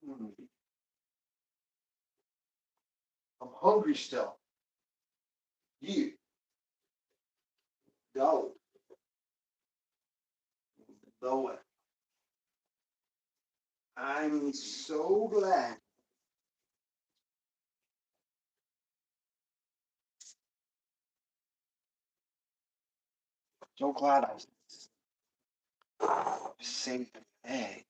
Mm. I'm hungry still. You go. Blow it. I'm so glad. So glad I saved an egg.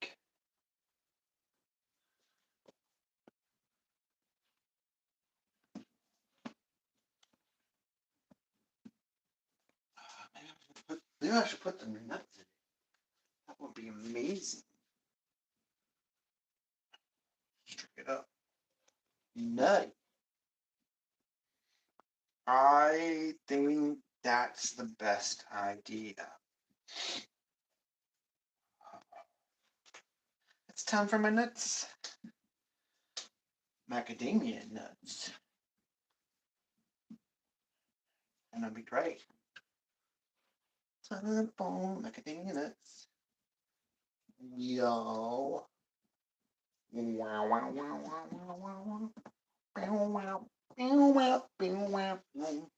Maybe I should put the nuts in. That would be amazing. Straight up. Nutty. I think that's the best idea. It's time for my nuts. Macadamia nuts. And that'd be great. Time for macadamia nuts. Yo. Wow, wow, wow, wow, wow, wow, wow. Bow, wow. Bow, wow, bow, wow, wow.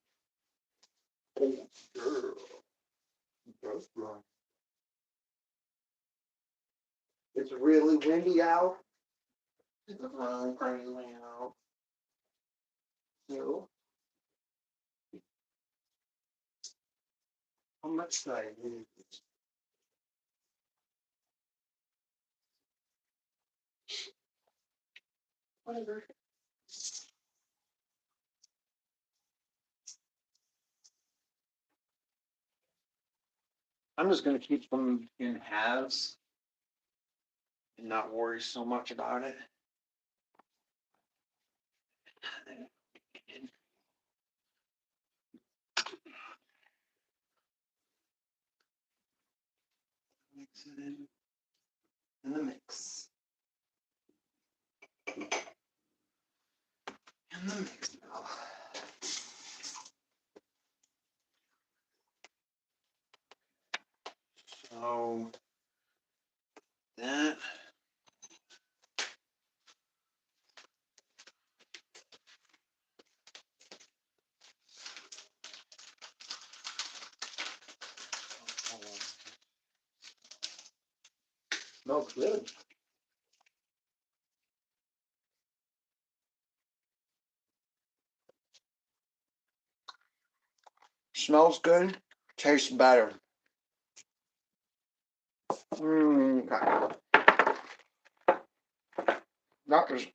Oh, girl. That's right. It's really windy out. It's really crazy out. So, how much do I need? Whatever. I'm just gonna keep them in halves and not worry so much about it. Mix it in the mix. In the mix now. So that smells good. Smells good. Tastes better. Okay. That was.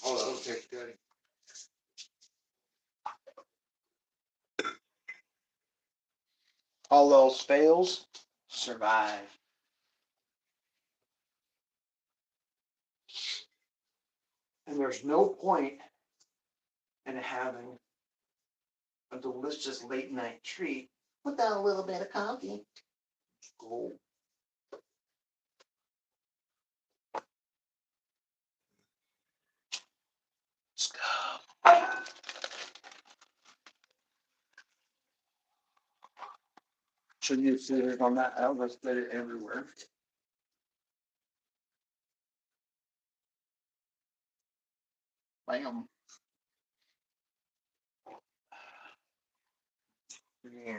Oh, that'll taste good. All else fails, survive. And there's no point in having a delicious late night treat without a little bit of coffee. Oh. Let's go. Should you sit it on that? I'll just put it everywhere. Bam. Yeah.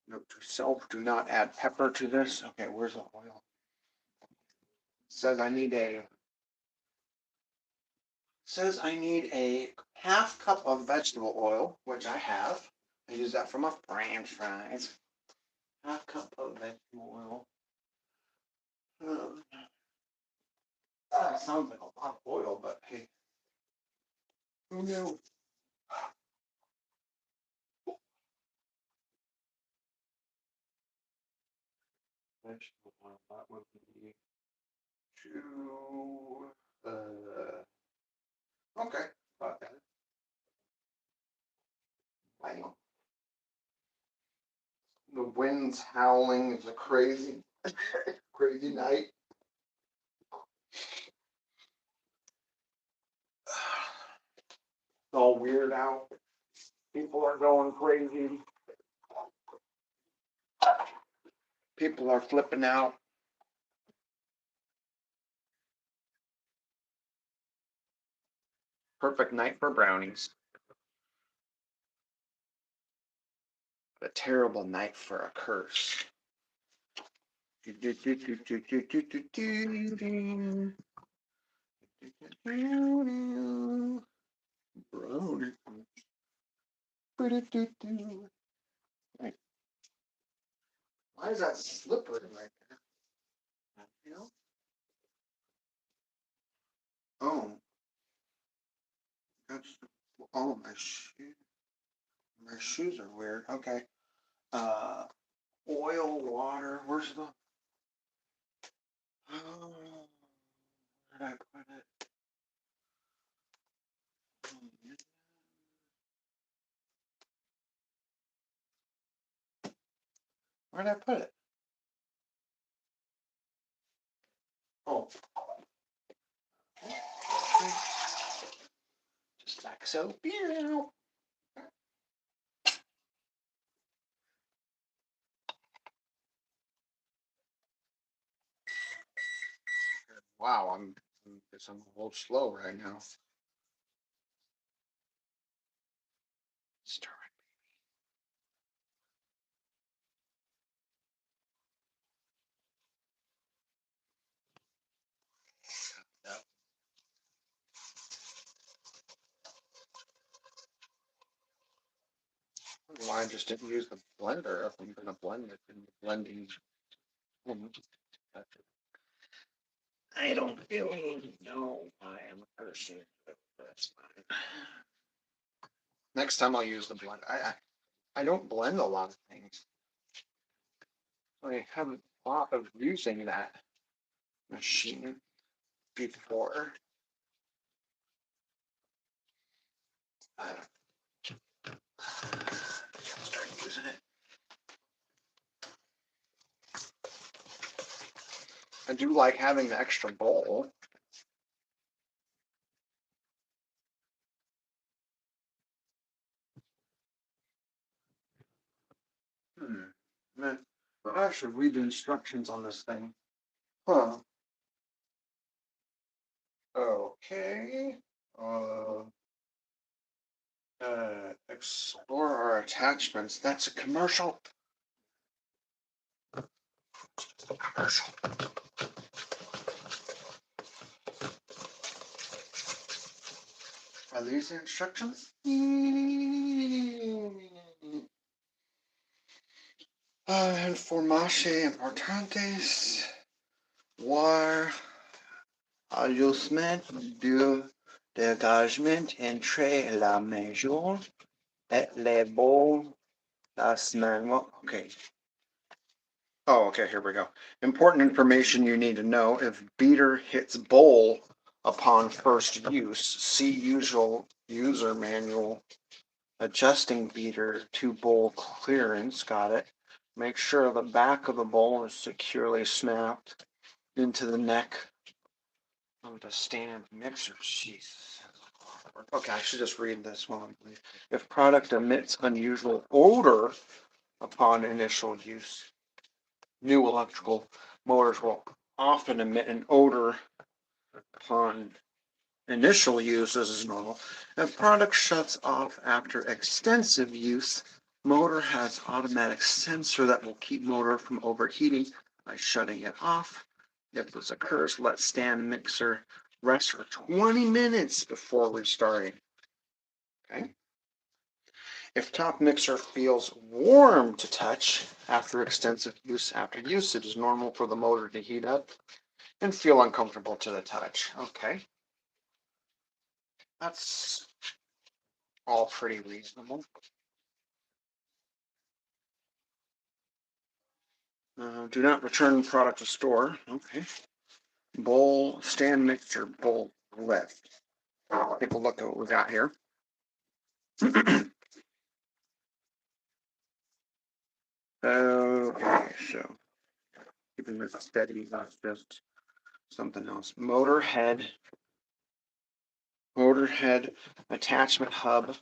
Note to self, do not add pepper to this. Okay, where's the oil? Says I need a half cup of vegetable oil, which I have. I use that for my french fries. Half cup of vegetable oil. That sounds like a lot of oil, but hey, who knew? vegetable oil. That would be two. Okay, about that. Wow. The wind's howling. It's a crazy, crazy night. It's all weird out. People are going crazy. People are flipping out. Perfect night for brownies. A terrible night for a curse. Brownie. Why is that slippery right there? You know? Oh, that's oh my shoes. My shoes are weird. Okay. Uh, oil, water. Where's the? Oh, where did I put it? Where did I put it? Oh, just like so. Wow, guess I'm a little slow right now. Stir it up. Why I just didn't use the blender if I'm gonna blend it in the blending. I don't really know why I'm a person, but that's fine. Next time I'll use the blender. I don't blend a lot of things. I haven't thought of using that machine before. I start using it. I do like having the extra bowl. I should read the instructions on this thing. Huh. Okay. Explore our attachments. That's a commercial. Commercial. Are these the instructions? Information importantes. War. Ajustement du dégagement entre la mesure et les balles la semaine. Okay. Oh, okay, here we go. Important information you need to know. If beater hits bowl upon first use, see usual user manual. Adjusting beater to bowl clearance, got it. Make sure the back of the bowl is securely snapped into the neck of the stand mixer. Jeez. Okay, I should just read this one. If product emits unusual odor upon initial use, new electrical motors will often emit an odor upon initial use. This is normal. If product shuts off after extensive use, motor has automatic sensor that will keep motor from overheating by shutting it off. If this occurs, let stand mixer rest for 20 minutes before restarting. Okay. If top mixer feels warm to touch after extensive use, after use, it is normal for the motor to heat up and feel uncomfortable to the touch. Okay. That's all pretty reasonable. Do not return product to store. Okay. Bowl, stand mixture, bowl lift. Take a look at what we got here. Okay, so keeping this steady, that's just something else. Motor head attachment hub.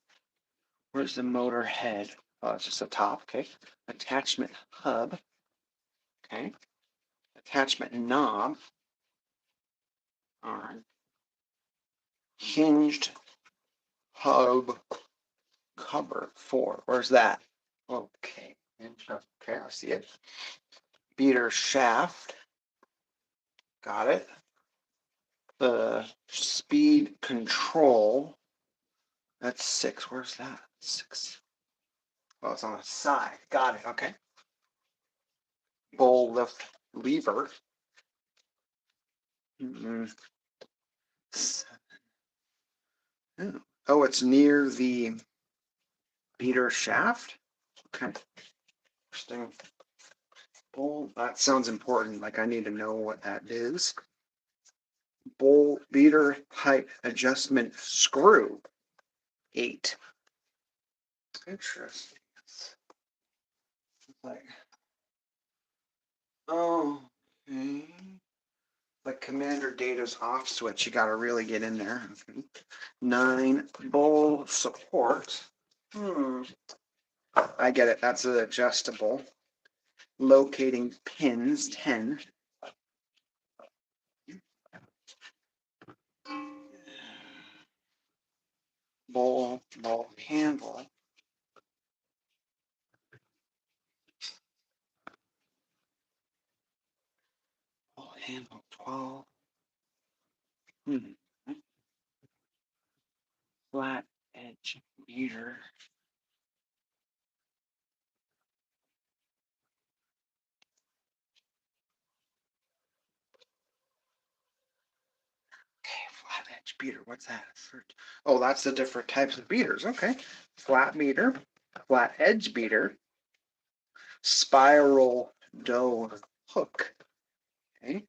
Where's the motor head? Oh, it's just the top. Okay. Attachment hub. Okay. Attachment knob. All right. Hinged hub cover 4. Where's that? Okay. Okay, I see it. Beater shaft. Got it. The speed control. That's 6. Where's that? 6. Oh, it's on the side. Got it. Okay. Bowl lift lever. Oh, it's near the beater shaft. Okay. Interesting. Bowl. That sounds important. Like I need to know what that is. Bowl beater height adjustment screw. 8. Interesting. It's like, oh, okay. Like Commander Data's off switch, you got to really get in there. 9 bowl support. I get it. That's adjustable. Locating pins. 10. Bowl handle. Bowl handle 12. Flat edge beater. Flat edge beater. What's that? Oh, that's the different types of beaters. Okay. Flat beater, flat edge beater, spiral dough hook. Okay.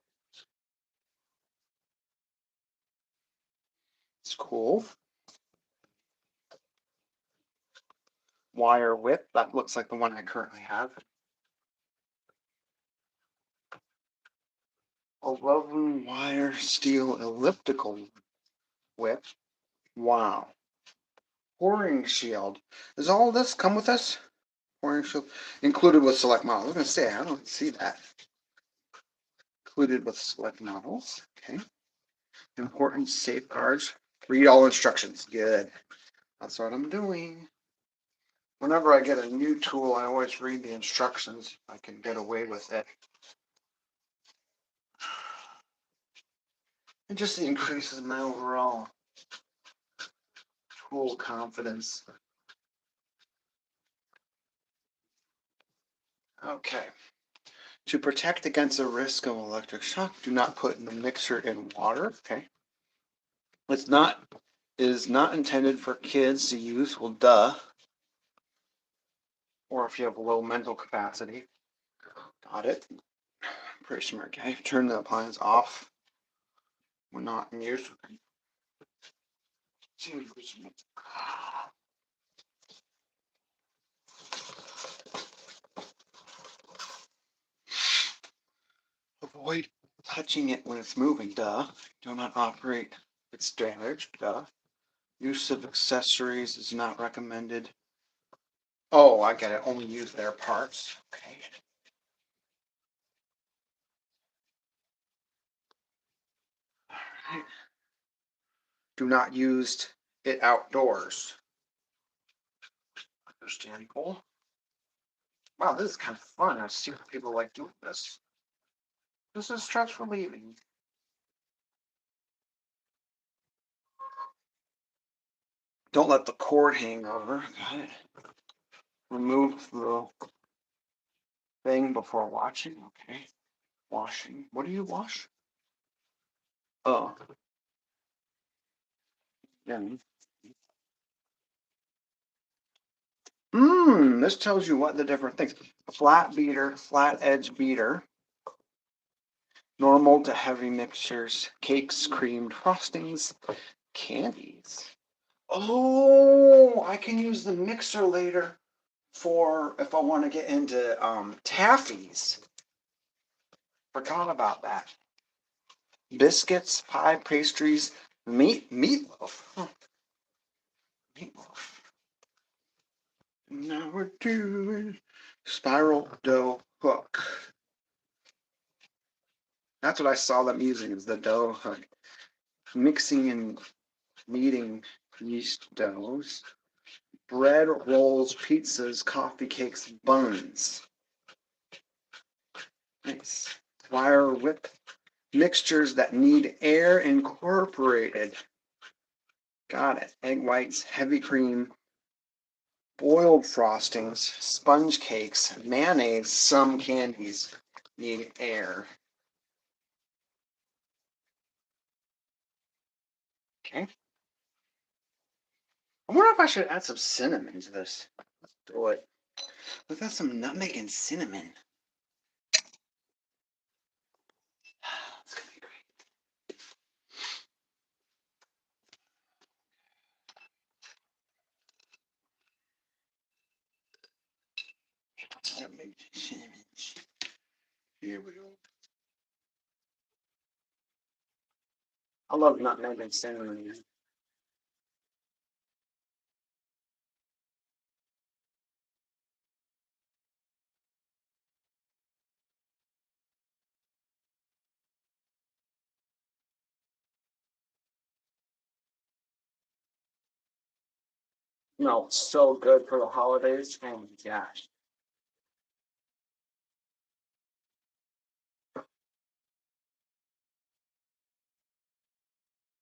It's cool. Wire whip. That looks like the one I currently have. 11 wire steel elliptical whip. Wow. Pouring shield. Does all this come with us? Pouring shield included with select models. I was going to say, I don't see that. Included with select models. Okay. Important safeguards. Read all instructions. Good. That's what I'm doing. Whenever I get a new tool, I always read the instructions. I can get away with it. It just increases my overall tool confidence. Okay. To protect against the risk of electric shock, do not put the mixer in water. Okay. It is not intended for kids to use. Well, duh. Or if you have low mental capacity. Got it. Pretty smart guy. Turn the appliance off when not in use. Avoid touching it when it's moving, duh. Do not operate if it's damaged, duh. Use of accessories is not recommended. Oh, I get it. Only use their parts. Okay. All right. Do not use it outdoors. Understandable. Wow, this is kind of fun. I see what people like doing this. This is stress relieving. Don't let the cord hang over. Got it. Remove the thing before watching. Okay. Washing. What do you wash? Oh. Yeah. And this tells you what the different things. Flat beater, flat edge beater, normal to heavy mixtures, cakes, creamed frostings, candies. Oh, I can use the mixer later for if I want to get into taffies. Forgot about that. Biscuits, pie, pastries, meatloaf. Huh. Meatloaf. Now we're doing spiral dough hook. That's what I saw them using, is the dough hook. Mixing and kneading yeast doughs. Bread, rolls, pizzas, coffee cakes, buns. Nice. Wire whip mixtures that need air incorporated. Got it. Egg whites, heavy cream, boiled frostings, sponge cakes, mayonnaise, some candies need air. Okay. I wonder if I should add some cinnamon to this. Let's do it. Let's add some nutmeg and cinnamon. It's gonna be great. Nutmeg, cinnamon. Here we go. I love nutmeg and cinnamon. No, so good for the holidays. Oh my gosh.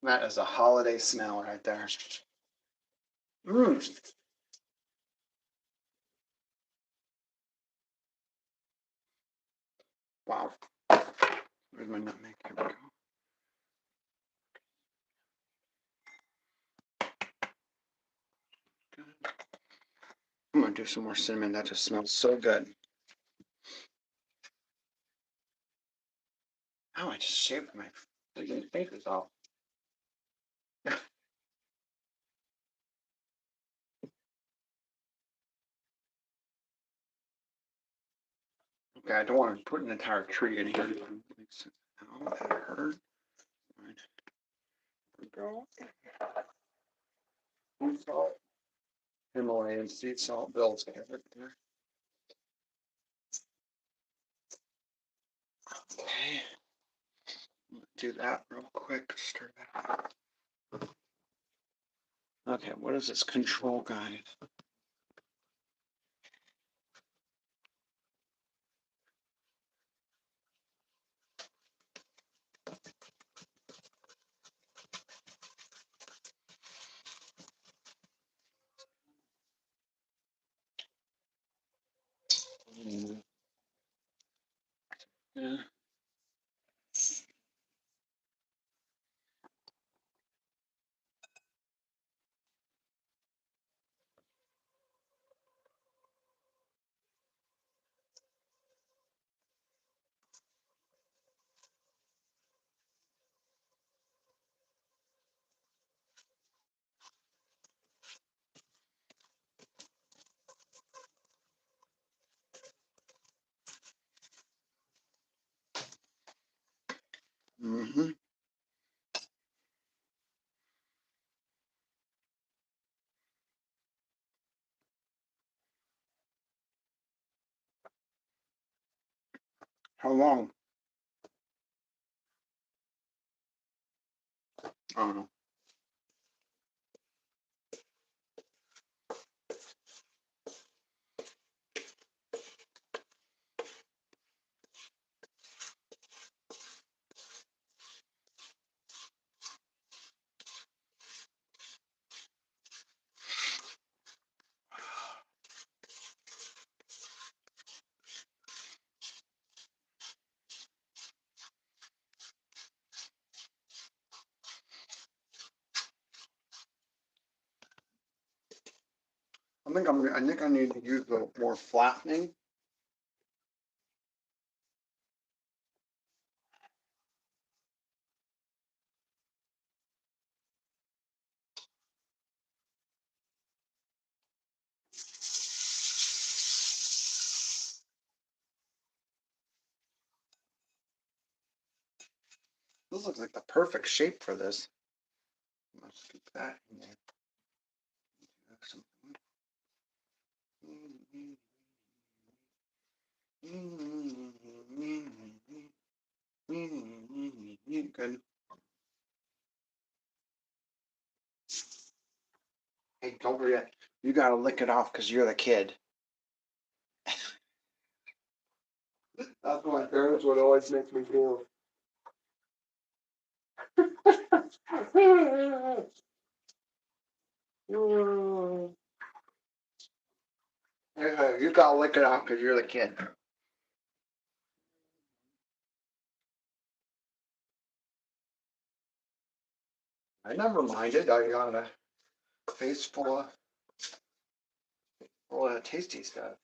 That is a holiday smell right there. Mmm. Wow. Where's my nutmeg? Here we go. I'm gonna do some more cinnamon. That just smells so good. Oh, I just shaved my fingers off. Okay, I don't want to put an entire tree in here. Oh, that hurt. Right. There we go. Sea salt. Himalayan sea salt builds character. Okay. Do that real quick. Stir that. Okay, what is this control guide? Yeah. Mm-hmm. How long? I don't know. I think I need to use the more flattening. This looks like the perfect shape for this. Let's keep that in there. Good. Hey, don't forget, you gotta lick it off because you're the kid. That's what my parents would always make me do. You gotta lick it off because you're the kid. I never minded. I got a face full of tasty stuff.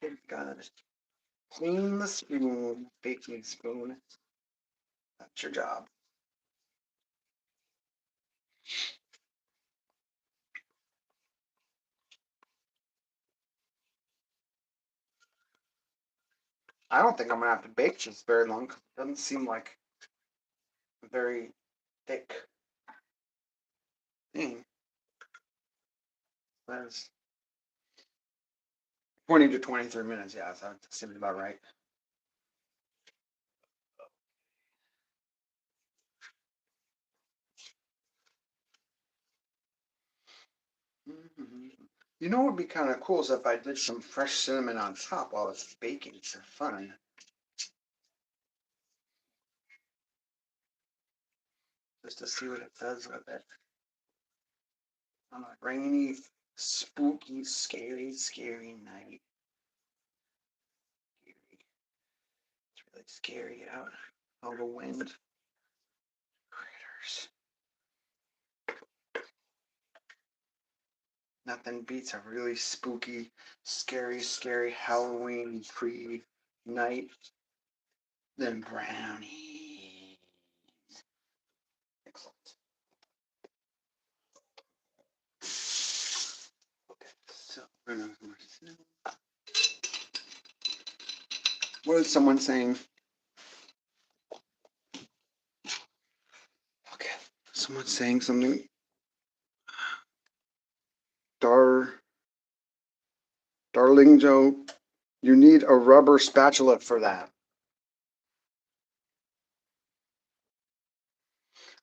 Kid gotta clean the spoon, baking spoon. That's your job. I don't think I'm gonna have to bake this very long. It doesn't seem like a very thick thing. That's 20 to 23 minutes. Yeah, so that seems about right. You know what would be kind of cool is if I did some fresh cinnamon on top while it's baking for fun. Just to see what it does with it. On a rainy, spooky, scary night. It's really scary out. All the wind. Critters. Nothing beats a really spooky, scary Halloween free night than brownies. Excellent. Okay, so what is someone saying? Okay, someone's saying something. Darling Joe, you need a rubber spatula for that.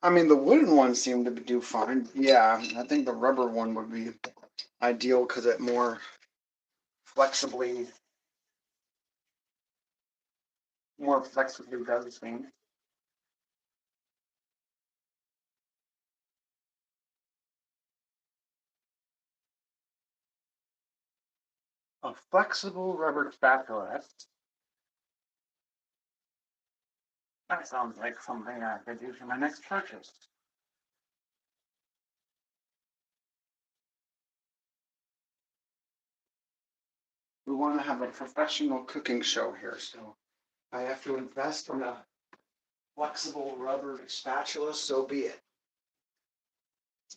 I mean, the wooden ones seem to do fine. Yeah, I think the rubber one would be ideal because it flexibly, more flexibly does things. A flexible rubber spatula. That sounds like something I could do for my next purchase. We want to have a professional cooking show here, so I have to invest in a flexible rubber spatula, so be it.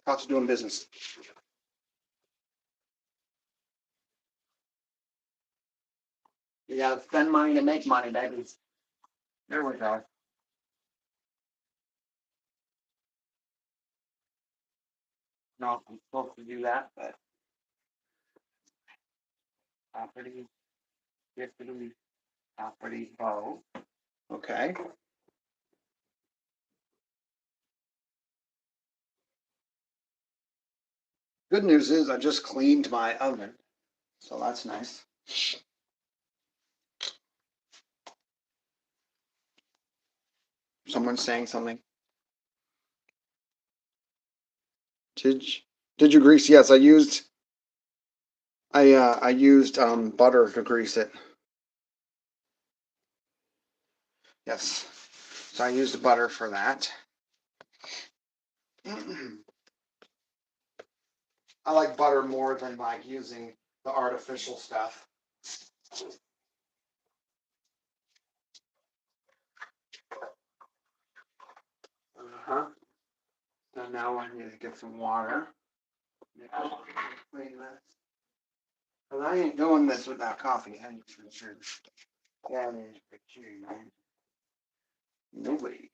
How's it doing business? You gotta spend money to make money, baby. There we go. No, I'm supposed to do that, but property, giftedly, property, bow. Okay. Good news is I just cleaned my oven, so that's nice. Someone's saying something. Did you grease? Yes, I used butter to grease it. Yes. So I used butter for that. I like butter more than like using the artificial stuff. Uh-huh. So now I need to get some water. Clean this. Cause I ain't doing this without coffee, I ain't for sure. That is for sure, man. No way.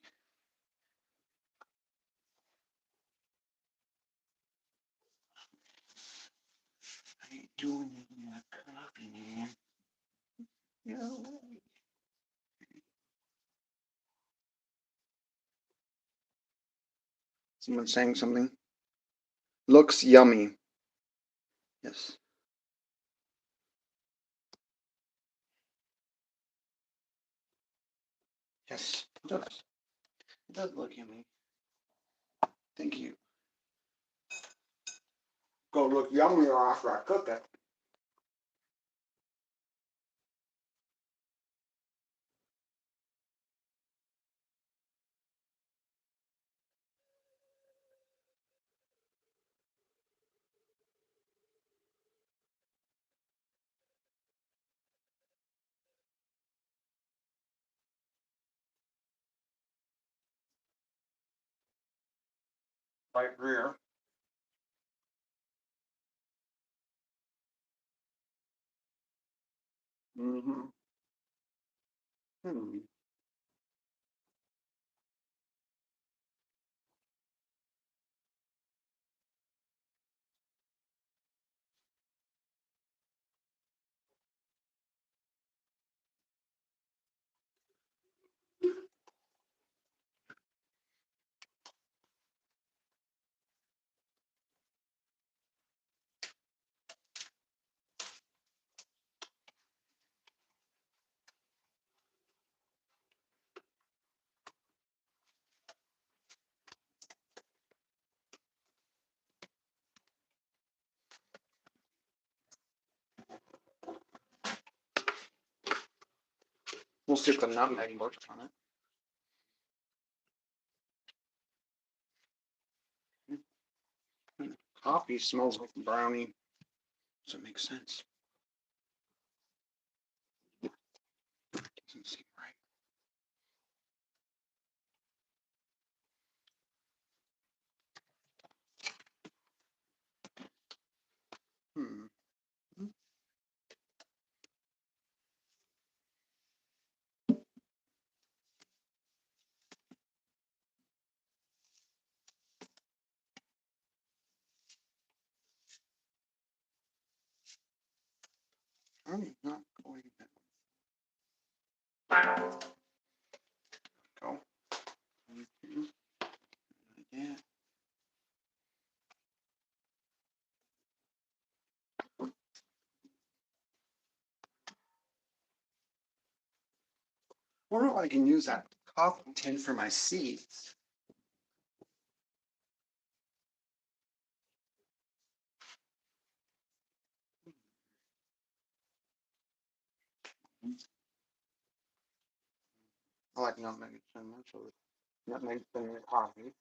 I ain't doing it without coffee, man. No way. Someone saying something? Looks yummy. Yes. Yes, it does. It does look yummy. Thank you. Go look yummier after I cook it. Right rear. Mm-hmm. Hmm. We'll see if the nutmeg works on it. Coffee smells like brownie. Does it make sense? Doesn't seem right. Hmm. I'm not going to go. Yeah. I wonder if I can use that coffee tin for my seeds. I like nutmeg so much. So nutmeg in the coffee.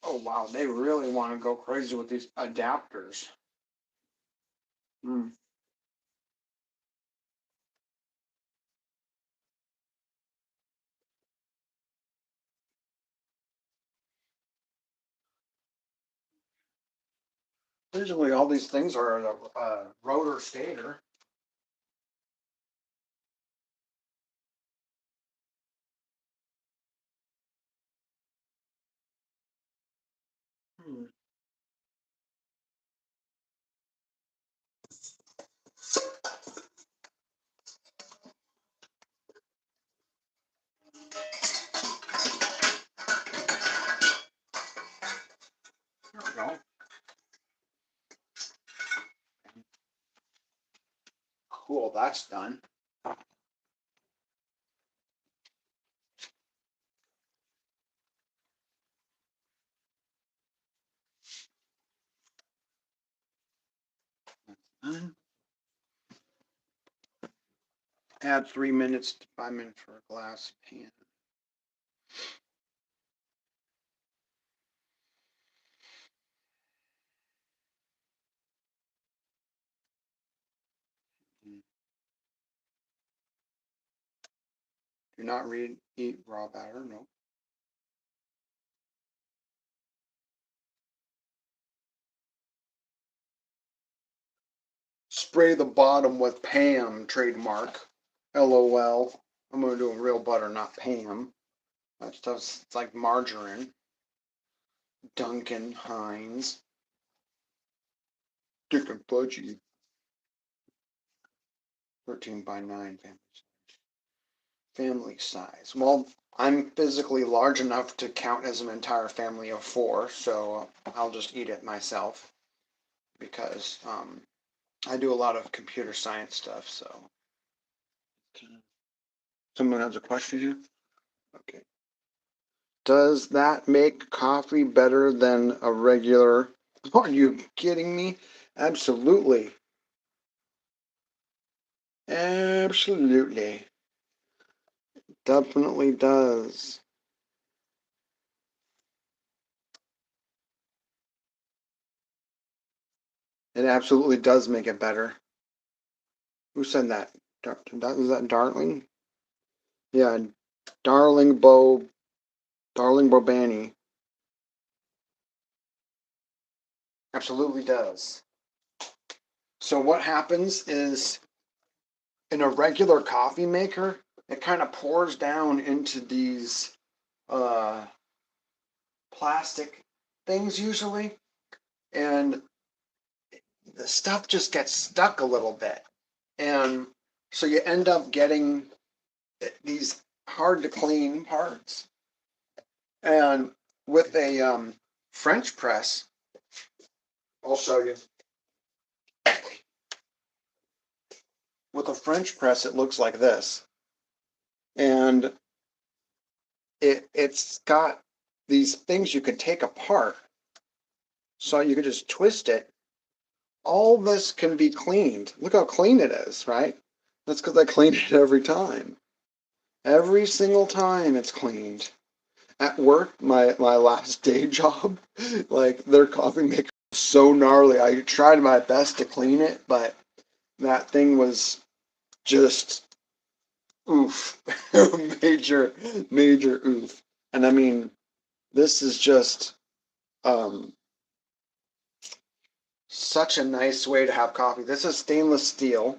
Oh wow, they really want to go crazy with these adapters. Mm. Usually all these things are a rotor stator. Hmm. There we go. Cool, that's done. Done. Add 3 minutes to 5 minutes for a glass pan. Do not eat raw batter, no. Spray the bottom with Pam, trademark. LOL. I'm gonna do a real butter, not Pam. That stuff's it's like margarine. Duncan Hines. Dick and Fudgy. 13 by 9 family size. Well, I'm physically large enough to count as an entire family of 4, so I'll just eat it myself because I do a lot of computer science stuff. So, someone has a question here? Okay. Does that make coffee better than a regular? Are you kidding me? Absolutely. Absolutely. Definitely does. It absolutely does make it better. Who said that? Is that Darling? Yeah, Darling Bo, Darling Bobani. Absolutely does. So what happens is in a regular coffee maker, it kind of pours down into these uh, plastic things usually, and the stuff just gets stuck a little bit. And so you end up getting these hard to clean parts. And with a French press, I'll show you. With a French press, it looks like this. And it's got these things you could take apart. So you could just twist it. All this can be cleaned. Look how clean it is, right? That's because I clean it every time. Every single time it's cleaned. At work, my last day job, like their coffee maker was so gnarly. I tried my best to clean it, but that thing was just oof. Major, major oof. And I mean, this is just um such a nice way to have coffee. This is stainless steel,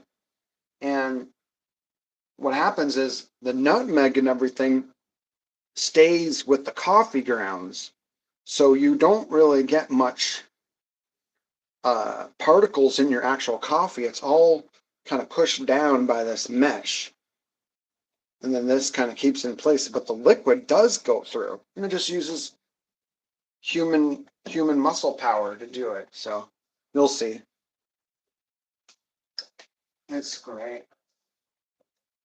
and what happens is the nutmeg and everything stays with the coffee grounds, so you don't really get much particles in your actual coffee. It's all kind of pushed down by this mesh, and then this kind of keeps it in place. But the liquid does go through, and it just uses human muscle power to do it. So you'll see. It's great.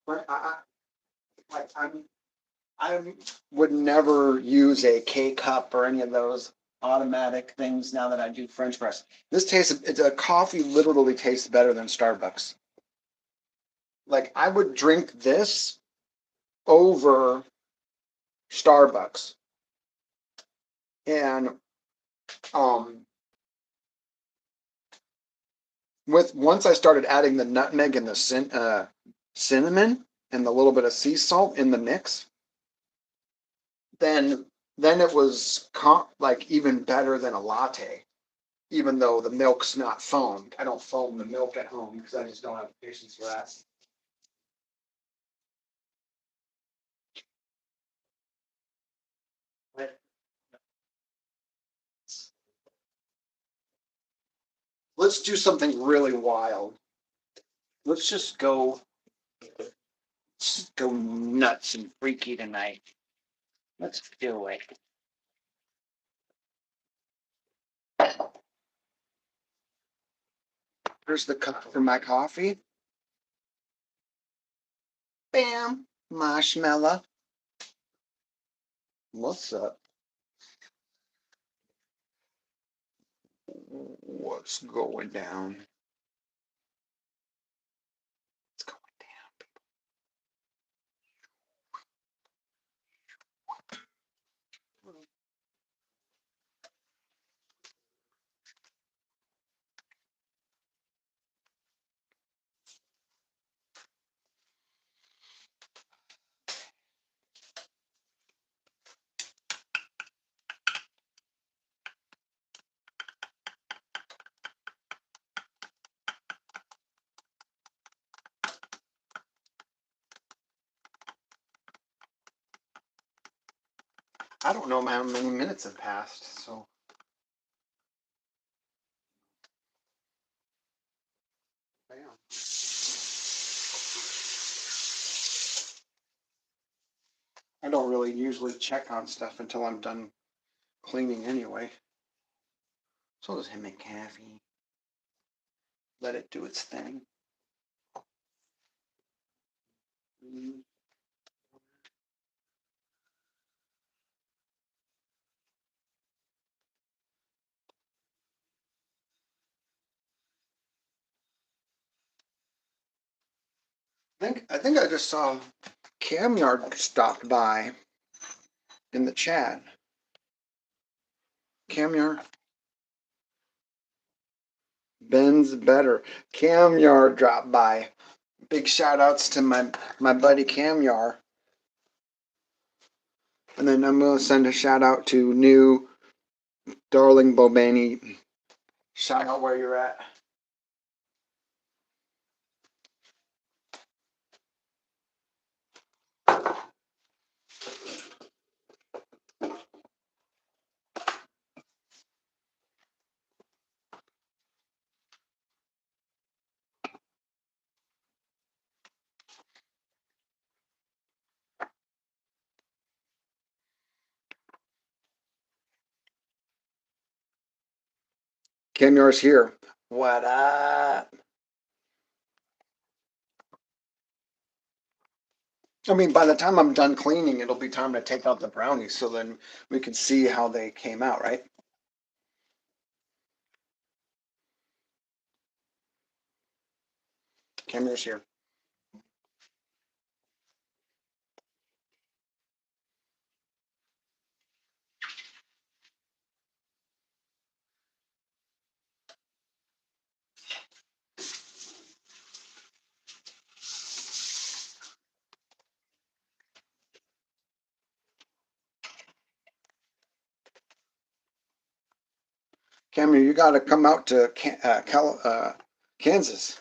But I would never use a K cup or any of those. automatic things now that I do French press. This tastes, it's a coffee literally tastes better than Starbucks. Like I would drink this over Starbucks. And um with once I started adding the nutmeg and the cinnamon and the little bit of sea salt in the mix, then it was like even better than a latte. Even though the milk's not foamed, I don't foam the milk at home because I just don't have patience for that. Let's do something really wild. Let's just go nuts and freaky tonight. Let's do it. Here's the cup for my coffee. Bam, marshmallow. What's up? What's going down? What's going down? I don't know how many minutes have passed, so. Bam. I don't really usually check on stuff until I'm done cleaning anyway. So does him make coffee. Let it do its thing. I think I just saw Camyard stopped by in the chat. Camyard, Ben's better. Camyard dropped by. Big shout outs to my buddy Camyar. And then I'm gonna send a shout out to new darling Bobani. Shout out where you're at. Camyar's here. What up? I mean, by the time I'm done cleaning, it'll be time to take out the brownies so then we can see how they came out, right? Camyar's here. Camyar, you got to come out to Kansas.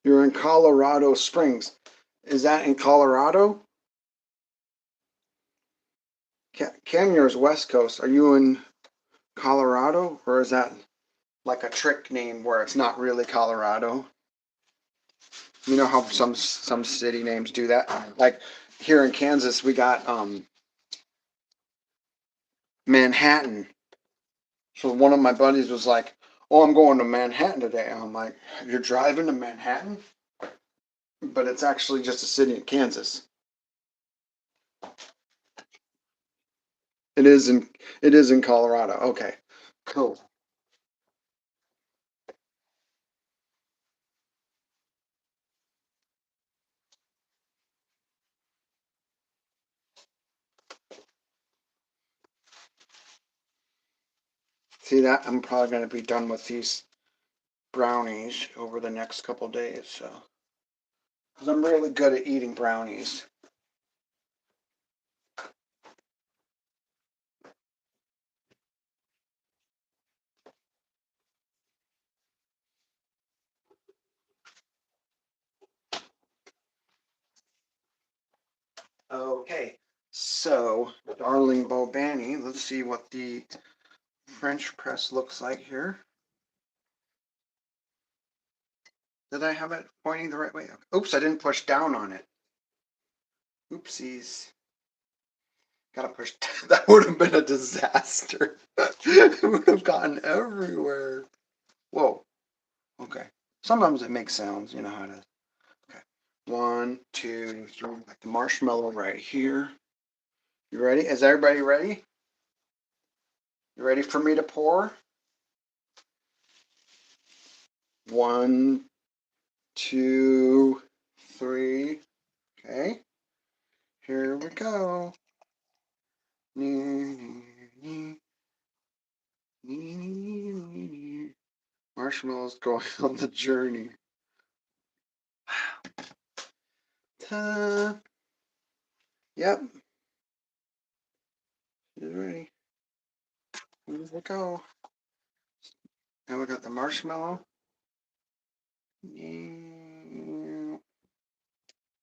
You're in Colorado Springs. Is that in Colorado? Camyar's West Coast. Are you in Colorado, or is that like a trick name where it's not really Colorado? You know how some city names do that? Like here in Kansas, we got Manhattan. So one of my buddies was like, "Oh, I'm going to Manhattan today." I'm like, "You're driving to Manhattan?" But it's actually just a city in Kansas. it is in Colorado. Okay. Cool. See that? I'm probably going to be done with these brownies over the next couple days, so because I'm really good at eating brownies. Okay, so darling Bobani, let's see what the French press looks like here. Did I have it pointing the right way? Oops, I didn't push down on it. Oopsies. Gotta push down. That would have been a disaster. It would have gotten everywhere. Whoa. Okay. Sometimes it makes sounds. You know how to. Okay. One, two, three. Like the marshmallow right here. You ready? Is everybody ready? You ready for me to pour? One, two, three. Okay. Here we go. Marshmallows going on the journey. Ta. Yep. She's ready. Here we go. And we got the marshmallow.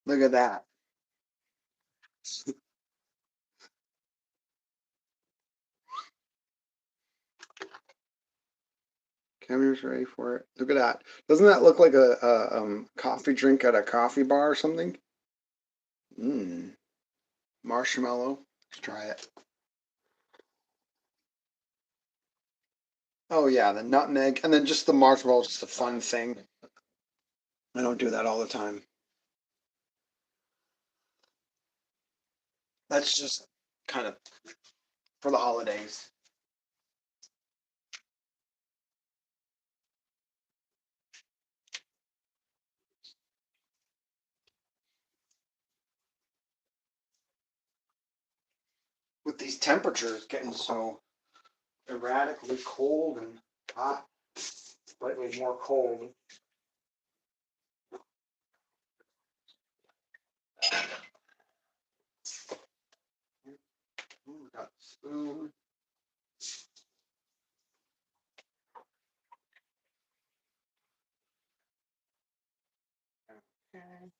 Look at that. Cameron's ready for it. Look at that. Doesn't that look like a coffee drink at a coffee bar or something? Mmm. Marshmallow. Let's try it. Oh yeah, the nutmeg and then just the marshmallow, just a fun thing. I don't do that all the time. That's just kind of for the holidays. With these temperatures getting so erratically cold and hot, slightly more cold. Ooh, got the spoon. Okay.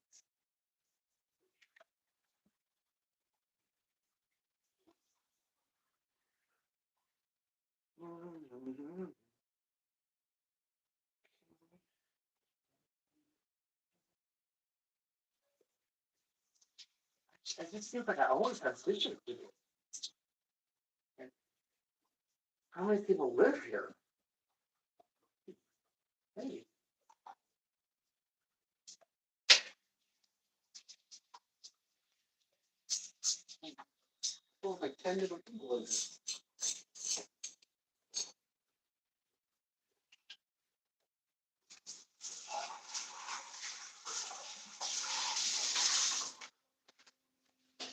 It just seems like I always have dishes to do. How many people live here? Hey, well, like 10 different people live here.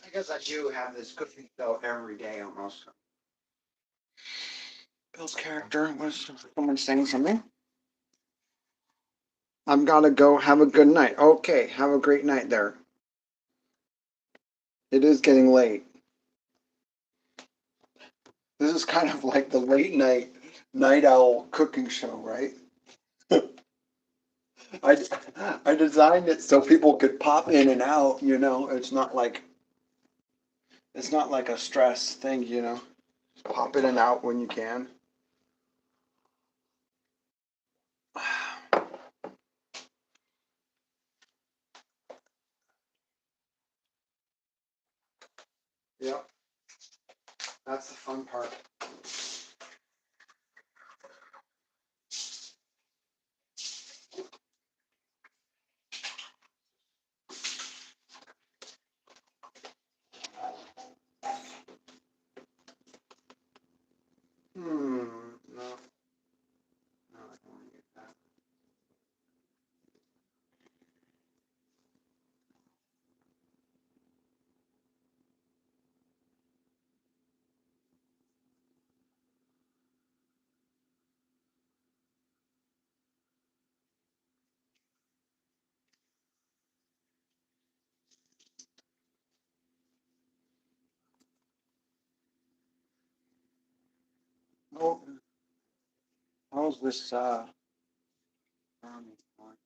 I guess I do have this cooking dough every day almost. Bill's character was someone saying something. I'm gotta go. Have a good night. Okay, have a great night there. It is getting late. This is kind of like the late night owl cooking show, right? I I designed it so people could pop in and out. You know, it's not like a stress thing. You know, just pop in and out when you can. Yep, that's the fun part. How's this brownie going?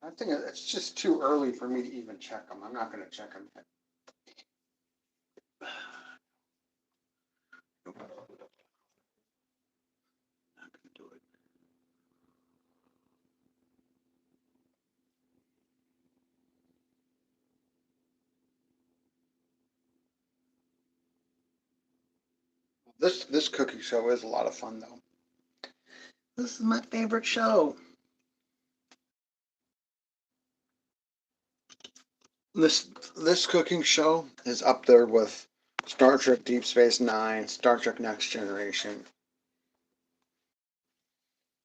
I think it's just too early for me to even check them. I'm not going to check them yet. Nope. Not going to do it. This cooking show is a lot of fun though. This is my favorite show. This cooking show is up there with Star Trek Deep Space Nine, Star Trek Next Generation.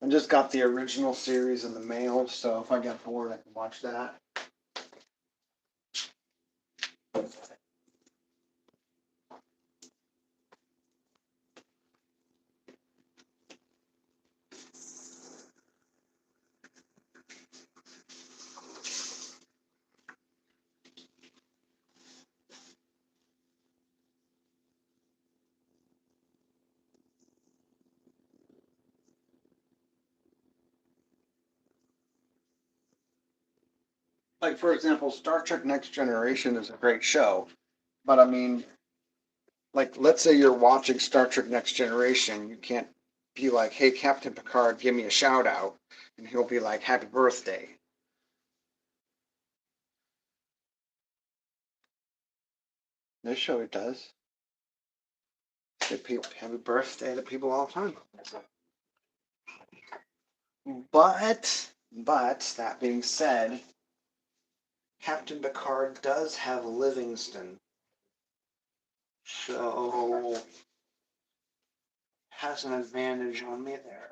I just got the original series in the mail, so if I get bored, I can watch that. Like, for example, Star Trek Next Generation is a great show, but I mean, like, let's say you're watching Star Trek Next Generation, you can't be like, hey, Captain Picard, give me a shout out, and he'll be like, happy birthday. This show it does. Say happy birthday to people all the time. But that being said, Captain Picard does have Livingston, so has an advantage on me there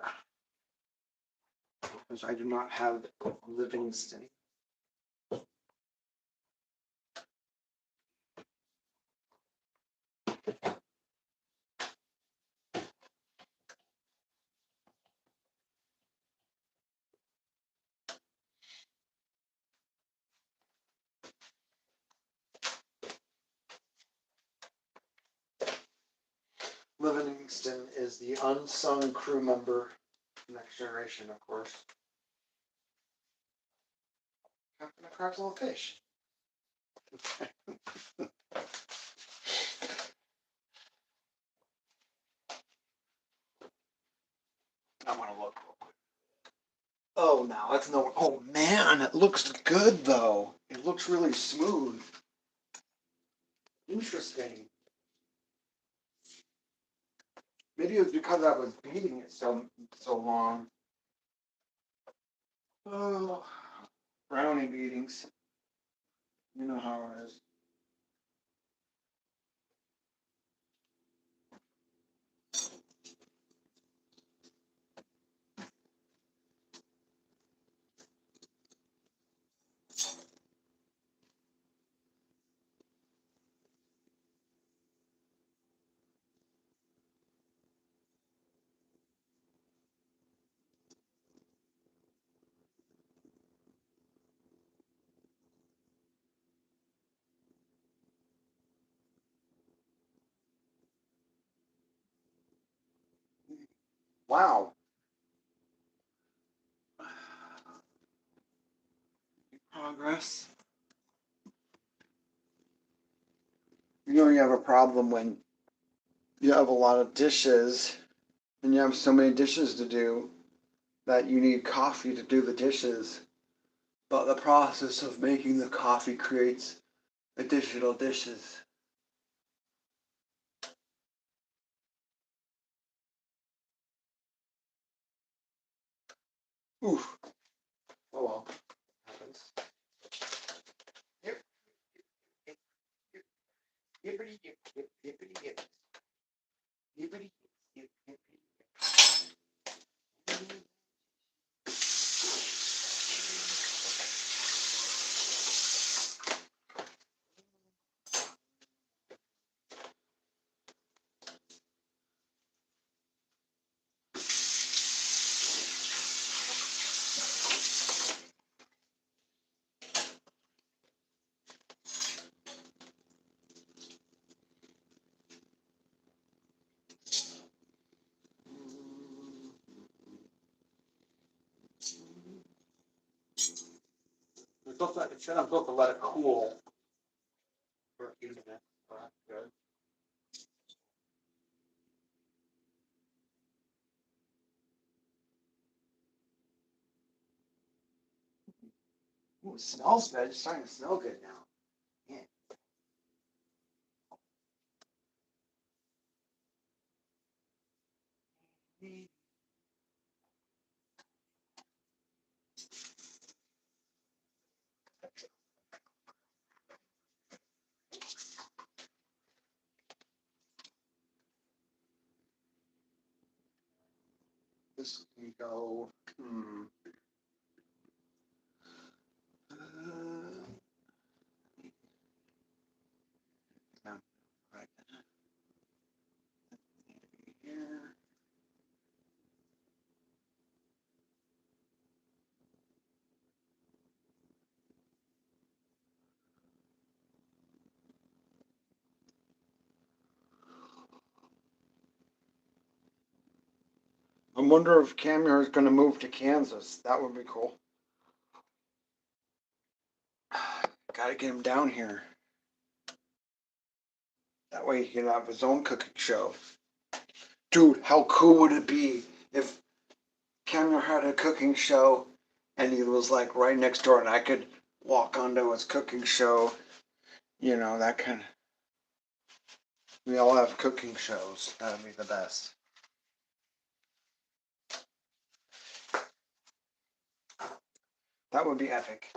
because I do not have Livingston. Livingston is the unsung crew member, Next Generation, of course. Captain Picard's little fish. I want to look real quick. Oh, now that's no. Oh man, it looks good though. It looks really smooth. Interesting. Maybe it was because I was beating it so long. Oh, brownie beatings. You know how it is. Wow. Progress. You know you have a problem when you have a lot of dishes and you have so many dishes to do that you need coffee to do the dishes. But the process of making the coffee creates additional dishes. Oof. Oh well. Happens. Yep. Yippity yip yip yippity yip. Yippity yip yip yippity yip. it said I'm supposed to let it cool for a few minutes. So that's good. Ooh, it smells good. It's starting to smell good now. Yeah. This can go. Yeah, right here. I wonder if Camure is going to move to Kansas. That would be cool. Got to get him down here. That way he can have his own cooking show. Dude, how cool would it be if Camure had a cooking show and he was like right next door and I could walk onto his cooking show? You know, that kind of. We all have cooking shows. That'd be the best. That would be epic.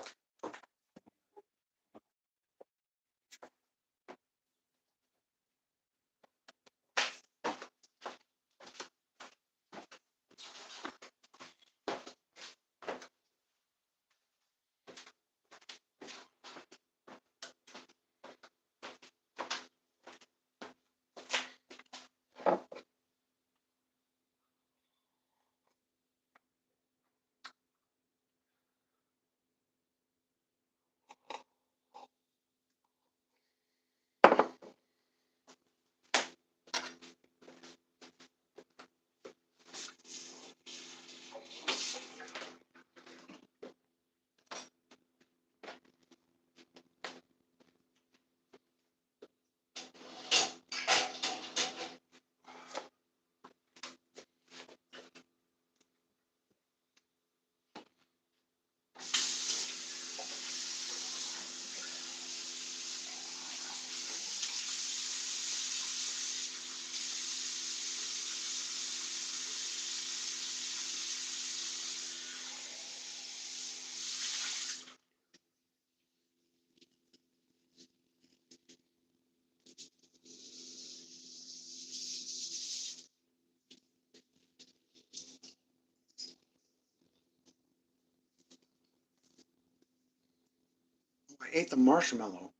I ate the marshmallow.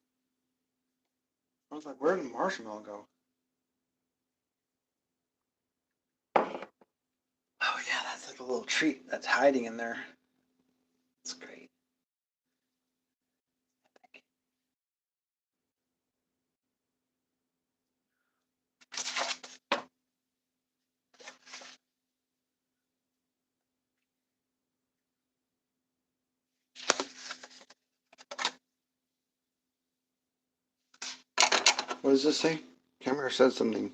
I was like, where did the marshmallow go? Oh yeah, that's like a little treat that's hiding in there. It's great. What does this say? Camera said something.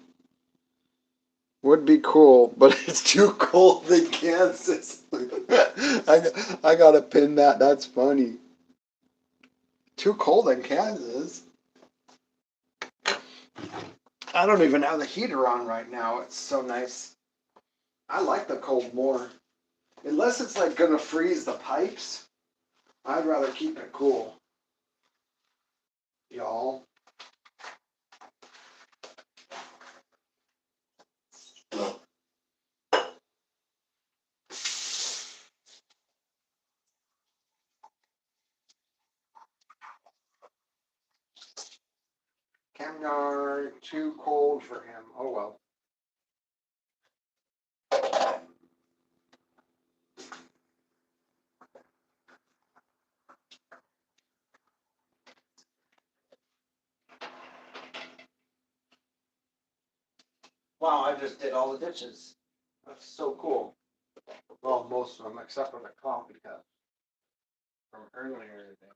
Would be cool, but it's too cold in Kansas. I gotta pin that. That's funny. Too cold in Kansas. I don't even have the heater on right now. It's so nice. I like the cold more. Unless it's like gonna freeze the pipes, I'd rather keep it cool. Y'all. Camnar, too cold for him. Oh well. Wow, I just did all the dishes. That's so cool. Well, most of them except for the coffee cup from earlier today.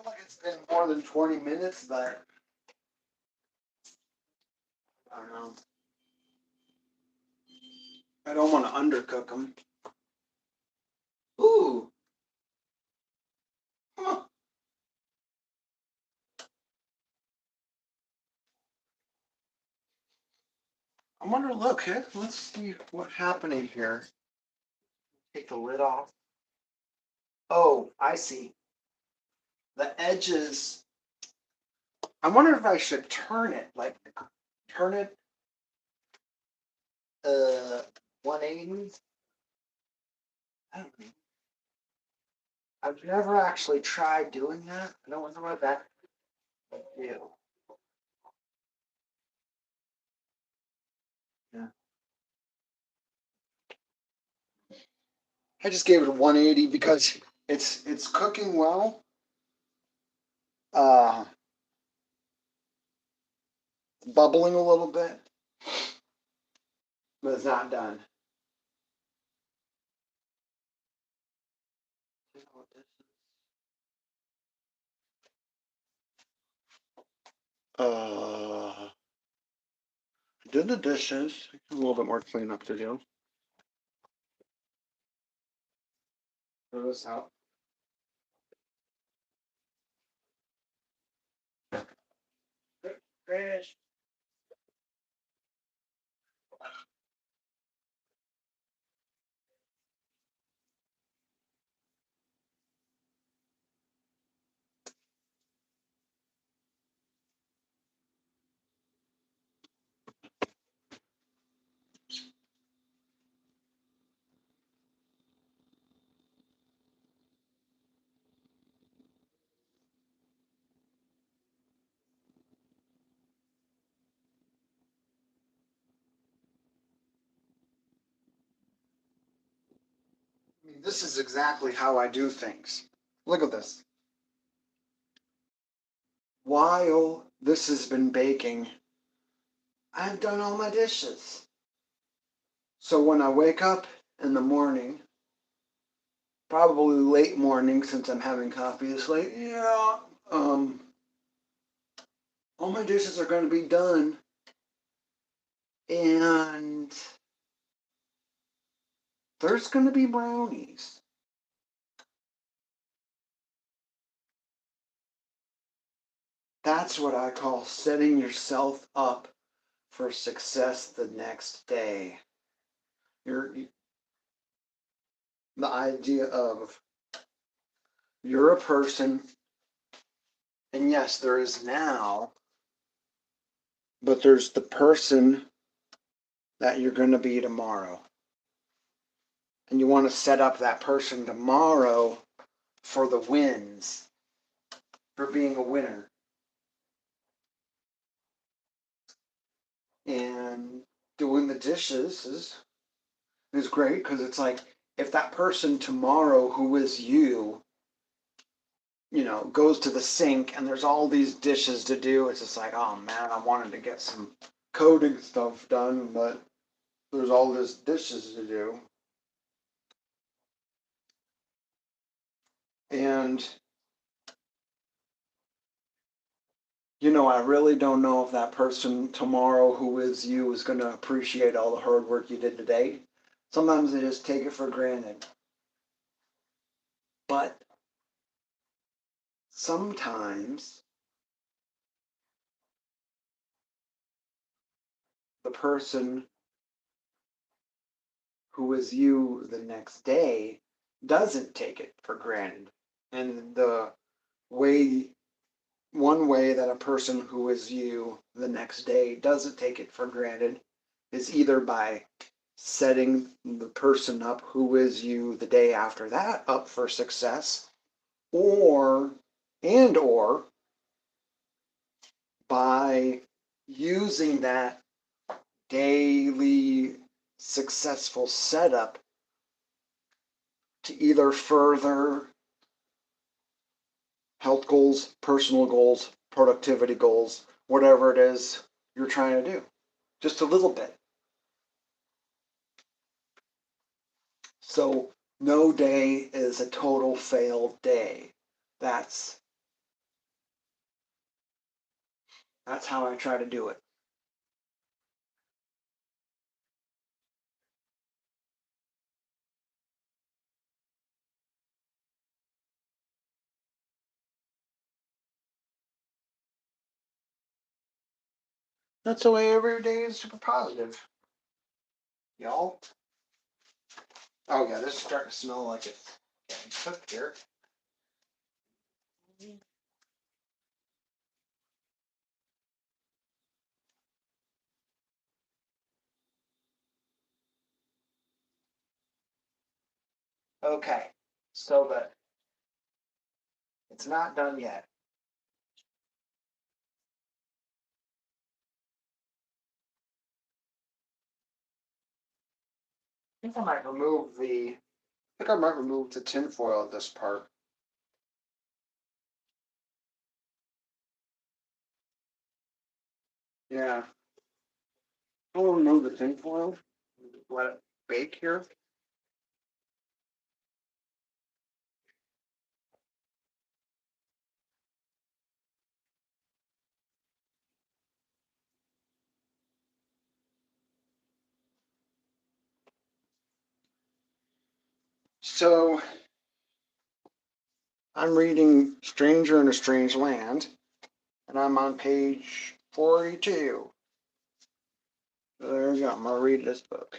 I feel like it's been more than 20 minutes, but I don't know. I don't want to undercook them. Ooh. Huh. I wonder, look, let's see what's happening here. Take the lid off. Oh, I see. The edges. I wonder if I should turn it, like turn it 180. I don't know. I've never actually tried doing that. I don't wonder what that would do. Yeah. I just gave it a 180 because it's cooking well. Uh, bubbling a little bit, but it's not done. I did the dishes. A little bit more cleanup to do. Throw this out. Trash. I mean, this is exactly how I do things. Look at this. While this has been baking, I've done all my dishes. So when I wake up in the morning, probably late morning since I'm having coffee this late, yeah, all my dishes are going to be done. And there's going to be brownies. That's what I call setting yourself up for success the next day. You're the idea of you're a person, and yes, there is now, but there's the person that you're going to be tomorrow. And you want to set up that person tomorrow for the wins, for being a winner. And doing the dishes is great because it's like if that person tomorrow who is goes to the sink and there's all these dishes to do, it's just like, oh man, I wanted to get some coding stuff done, but there's all this dishes to do. And, I really don't know if that person tomorrow who is you is going to appreciate all the hard work you did today. Sometimes they just take it for granted. But sometimes the person who is you the next day doesn't take it for granted. And way, one way that a person who is you the next day doesn't take it for granted is either by setting the person up who is you the day after that up for success, or or by using that daily successful setup to either further health goals, personal goals, productivity goals, whatever it is you're trying to do. Just a little bit. So no day is a total failed day. That's how I try to do it. That's the way every day is super positive. Y'all? Oh yeah, this is starting to smell like it's getting cooked here. Okay, so but it's not done yet. I think I might remove the. I think I might remove the tinfoil at this part. Yeah, I'll remove the tinfoil. Let it bake here. So I'm reading Stranger in a Strange Land, and I'm on page 42. So there you go. I'm gonna read this book.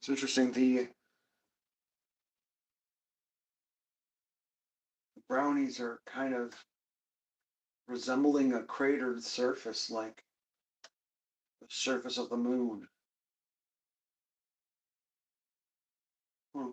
It's interesting. The brownies are kind of resembling a cratered surface like the surface of the moon. Hmm.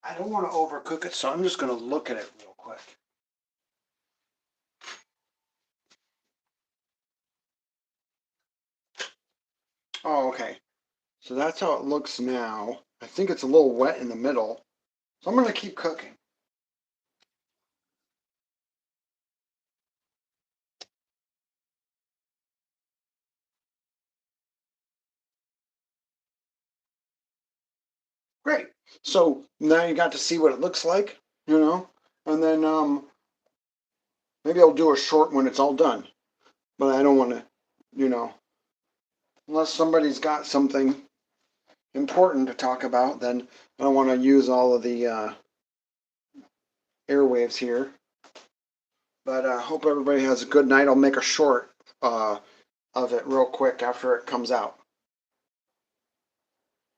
I don't want to overcook it, so I'm just going to look at it real quick. Oh, okay. So that's how it looks now. I think it's a little wet in the middle. So I'm going to keep cooking. Great. So now you got to see what it looks like, and then maybe I'll do a short when it's all done. But I don't want to, you know, unless somebody's got something important to talk about, then I don't want to use all of the airwaves here. But I hope everybody has a good night. I'll make a short of it real quick after it comes out.